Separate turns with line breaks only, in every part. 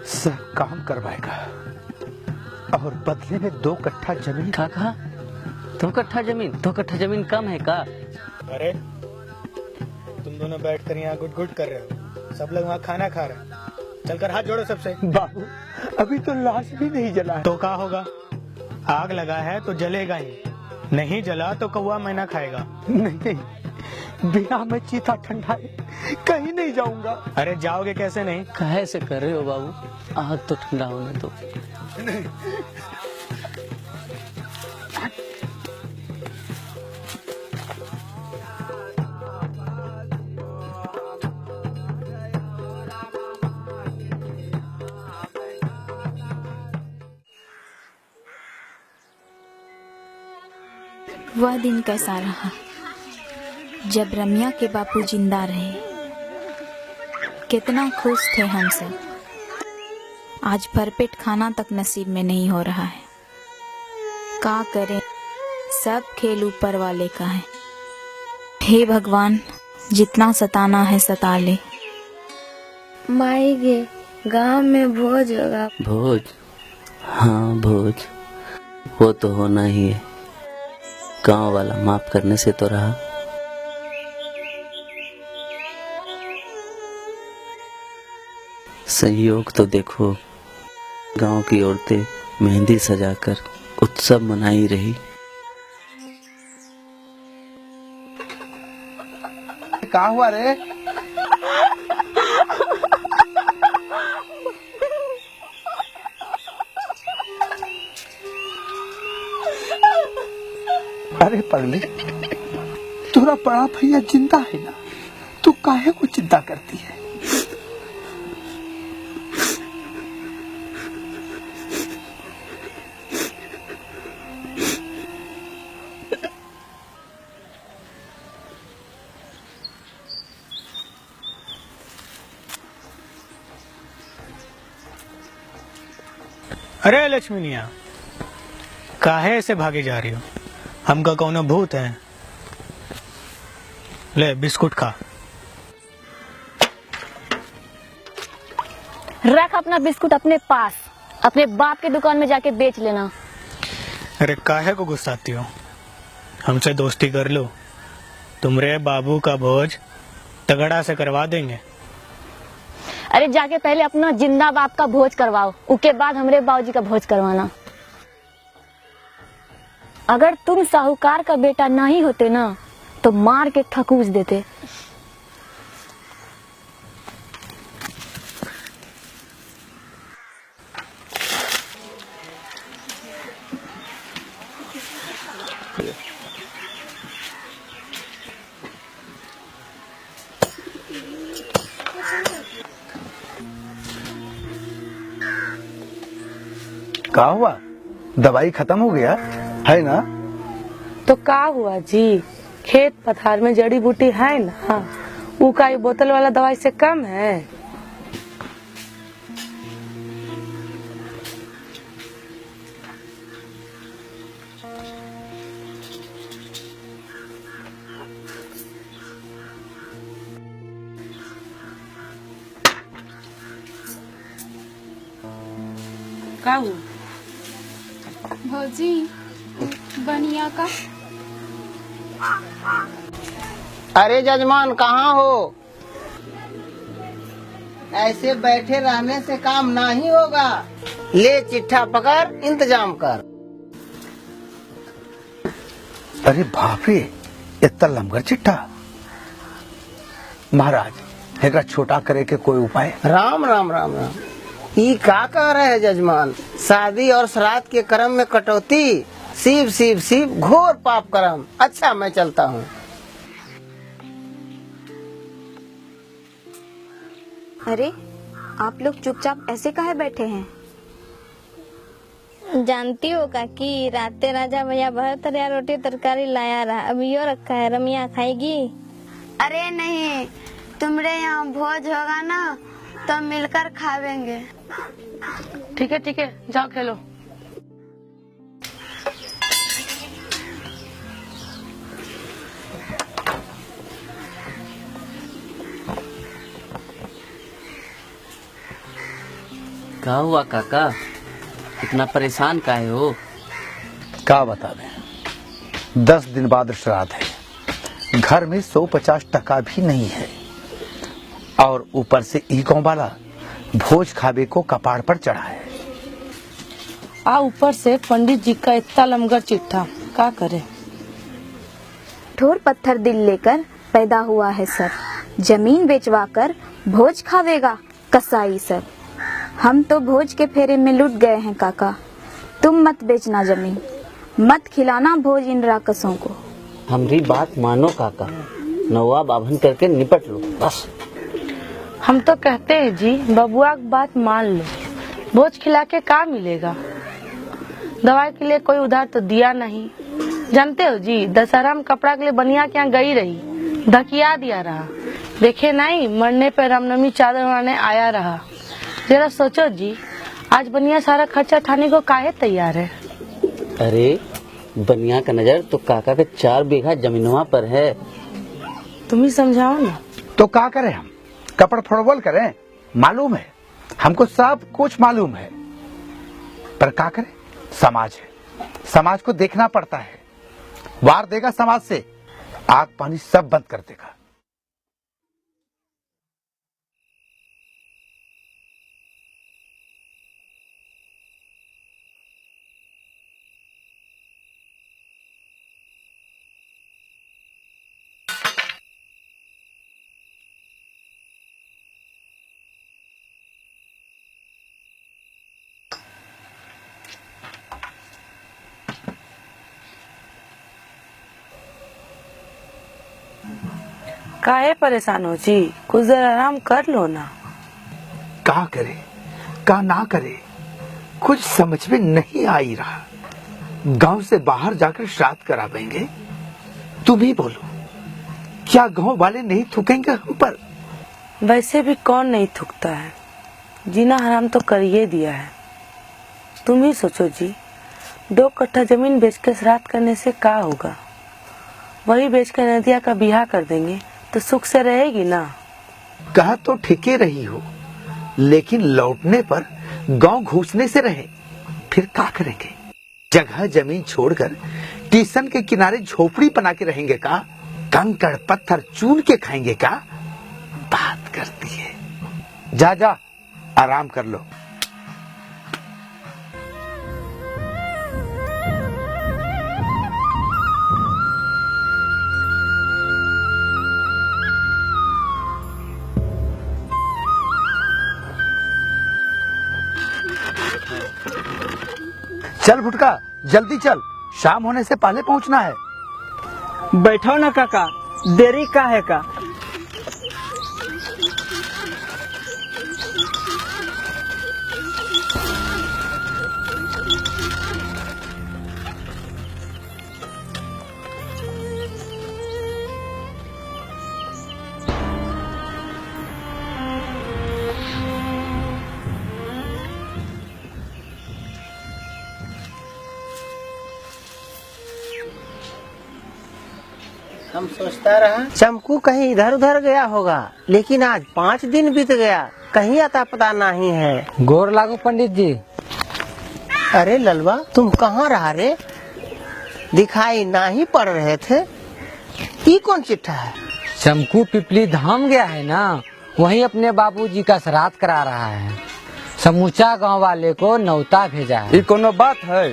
सब काम करवाएगा और बदले में 2 कट्ठा जमीन।
कहा 2 कट्ठा जमीन? 2 कट्ठा जमीन कम है का?
अरे तुम दोनों बैठकर यहाँ गुट गुट कर रहे हो, सब लोग वहाँ खाना खा रहे हैं। चलकर हाथ जोड़ो सबसे।
बाबू अभी तो लाश भी नहीं जला है।
तो क्या होगा? आग लगा है तो जलेगा ही, नहीं जला तो कौवा मैना खाएगा।
नहीं, बिना में चीता ठंडा है, कहीं नहीं जाऊंगा।
अरे जाओगे कैसे नहीं?
काहे से कर रहे हो बाबू? आग तो ठंडा होने दो।
वह दिन कैसा रहा जब रम्या के बापू जिंदा रहे। कितना खुश थे हम सब। आज भरपेट खाना तक नसीब में नहीं हो रहा है। क्या करें, सब खेल ऊपर वाले का है। हे भगवान, जितना सताना है सता ले।
माई गे, गांव में भोज होगा।
भोज? हाँ भोज, वो तो होना ही है। गांव वाला माफ करने से तो रहा। संयोग तो देखो, गांव की औरतें मेहंदी सजाकर उत्सव मनाई रही।
क्या हुआ रे? अरे पगली, तेरा बड़ा भैया जिंदा है ना, तू काहे को चिंता करती है?
अरे लक्ष्मीनिया, काहे ऐसे भागे जा रही हो? हमका कौनो भूत है? ले बिस्कुट खा।
रख अपना बिस्कुट अपने पास, अपने बाप के दुकान में जाके बेच लेना।
अरे काहे को गुस्साती हो? हमसे दोस्ती कर लो, तुम्हारे बाबू का भोज तगड़ा से करवा देंगे।
अरे जाके पहले अपना जिंदा बाप का भोज करवाओ, उसके बाद हमरे बाबूजी का भोज करवाना। अगर तुम साहूकार का बेटा नहीं होते ना तो मार के थकूच देते।
क्या हुआ? दवाई खत्म हो गया है ना?
तो का हुआ जी, खेत पथार में जड़ी बूटी है ना, वो का ये बोतल वाला दवाई से कम है? का हुआ?
भौजी बनिया का।
अरे जजमान कहाँ हो? ऐसे बैठे रहने से काम नहीं होगा। ले चिट्ठा पकड़, इंतजाम कर।
अरे बाप रे, इतना लंबा चिट्ठा। महाराज, एकरा छोटा करे के कोई उपाय?
राम राम राम राम। ई का कह रहे हैं जजमान? शादी और श्राद्ध के कर्म में कटौती, शिव शिव शिव, घोर पाप कर्म। अच्छा मैं चलता हूँ।
अरे आप लोग चुपचाप ऐसे काहे बैठे हैं?
जानती हो काकी, राते राजा भैया बहुत रिया रोटी तरकारी लाया रहा, अभी यो रखा है, रमिया खाएगी?
अरे नहीं, तुम्हारे यहाँ भोज होगा ना तो मिलकर खावेंगे।
ठीक है, जाओ खेलो।
क्या हुआ काका, इतना परेशान काहे हो?
क्या बता दें, 10 दिन बाद श्राद्ध है, घर में 150 टका भी नहीं है, और ऊपर से ई गाँव वाला भोज खावे को कपाड़ पर चढ़ा है।
ऊपर से पंडित जी का इतना लमगर चिट्ठा, क्या करे?
ठोर पत्थर दिल लेकर पैदा हुआ है सर, जमीन बेचवा कर भोज खावेगा कसाई सर। हम तो भोज के फेरे में लुट गए हैं काका, तुम मत बेचना जमीन, मत खिलाना भोज इन राक्षसों को।
हमारी बात मानो काका, नवा बाभन करके निपट लो बस।
हम तो कहते हैं जी, बबुआ की बात मान लो, भोज खिला के क्या मिलेगा? दवाई के लिए कोई उधार तो दिया नहीं। जानते हो जी, दशहरा में कपड़ा के लिए बनिया के यहाँ गई रही, धकिया दिया रहा, देखे नहीं मरने पे रामनवमी चादर बनाने आया रहा। जरा सोचो जी, आज बनिया सारा खर्चा उठाने को काहे तैयार है?
अरे बनिया का नजर तो काका के 4 बीघा जमीनवा पर है।
तुम ही समझाओ ना।
तो क्या करें हम, कपड़ फुटबॉल करें? मालूम है हमको, सब कुछ मालूम है, पर क्या करें, समाज है, समाज को देखना पड़ता है। वार देगा समाज से, आग पानी सब बंद कर देगा।
काहे परेशान हो जी, कुछ देर आराम कर लो ना।
क्या करे क्या ना करे, कुछ समझ में नहीं आ ही रहा। गांव से बाहर जाकर श्राद्ध करावेंगे, तुम ही बोलो, क्या गांव वाले नहीं थूकेंगे हम पर?
वैसे भी कौन नहीं थूकता है, जीना हराम तो करिए दिया है। तुम ही सोचो जी, 2 कट्ठा जमीन बेच के श्राद्ध करने से क्या होगा? वही बेच कर नदिया का बिहा कर देंगे तो सुख से रहेगी ना।
कहा तो ठीके रही हो, लेकिन लौटने पर गांव घुसने से रहे, फिर क्या करेंगे? जगह जमीन छोड़कर स्टेशन के किनारे झोपड़ी बना के रहेंगे का? कंकड़ पत्थर चून के खाएंगे का? बात करती है। जा जा आराम कर लो। चल फुटका, जल्दी चल, शाम होने से पहले पहुंचना है।
बैठो ना काका, देरी का है का? हम सोचता रहा चमकू कहीं इधर उधर गया होगा, लेकिन आज 5 दिन बीत गया, कहीं अता पता नहीं है।
गौर लागो पंडित जी।
अरे ललवा, तुम कहाँ रहा रे? दिखाई नहीं पड़ रहे थे। ये कौन चिट्ठा है?
चमकू पिपली धाम गया है ना, वहीं अपने बाबूजी का श्राद्ध करा रहा है। समूचा गांव वाले को नौता भेजा है।
ये कोनो बात है?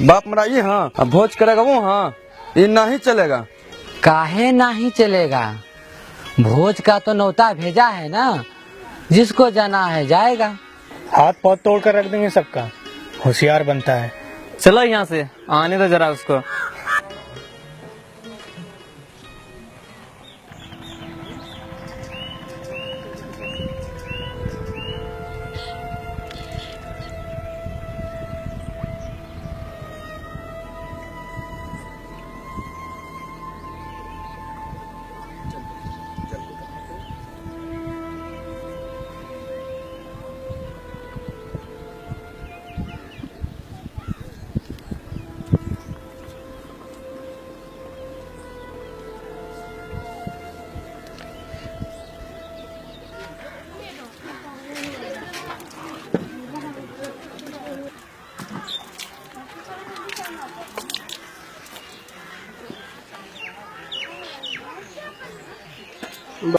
बाप मरा ये हाँ, अब भोज करेगा वो हाँ, ये नहीं चलेगा।
काहे नहीं चलेगा? भोज का तो नौता भेजा है ना, जिसको जाना है जाएगा।
हाथ पाँव तोड़ कर रख देंगे सबका, होशियार बनता है।
चलो यहाँ से, आने दो जरा उसको।
अरे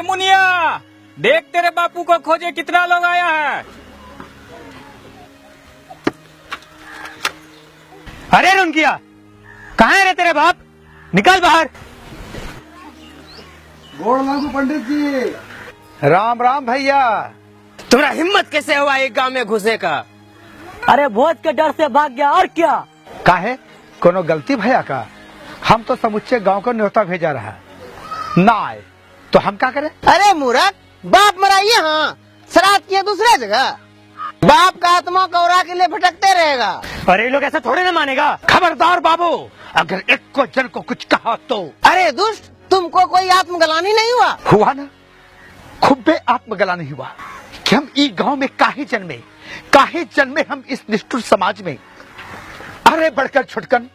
मुनिया, देख तेरे बापू को खोजे कितना लोग आया है।
अरे रुनकिया, कहाँ है रे तेरे बाप? निकल बाहर।
गोड़ लागू पंडित जी।
राम राम भैया।
तुम्हारा हिम्मत कैसे हुआ एक गांव में घुसने का?
अरे भोज के डर से भाग गया और क्या।
काहे कोनो गलती भैया का? हम तो समुच्चे गांव को न्योता भेजा रहा, ना आए तो हम क्या करें?
अरे मूर्ख, बाप मरा यहाँ, श्राद्ध किया दूसरे जगह। बाप का आत्मा कौरा के लिए भटकते रहेगा।
अरे ये लोग ऐसा थोड़े ना मानेगा।
खबरदार बाबू, अगर एक को जन को कुछ कहा तो।
अरे दुष्ट, तुमको कोई आत्मग्लानि नहीं हुआ?
हुआ ना, खुब्बे आत्मगला नहीं हुआ कि हम ई गांव में काहे जन्मे हम इस निष्ठुर समाज में। अरे बढ़कर छुटकन,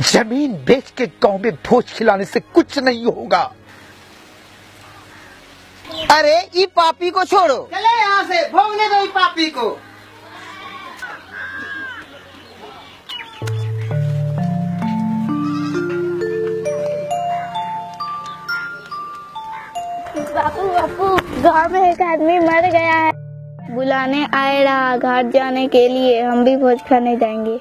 जमीन बेच के गांव में भोज खिलाने से कुछ नहीं होगा।
अरे ई पापी को छोड़ो, चले यहाँ से, भोगने दो ई पापी को।
बापू बापू, गांव में एक आदमी मर गया है, बुलाने आए रहा घाट जाने के लिए। हम भी भोज खाने जाएंगे।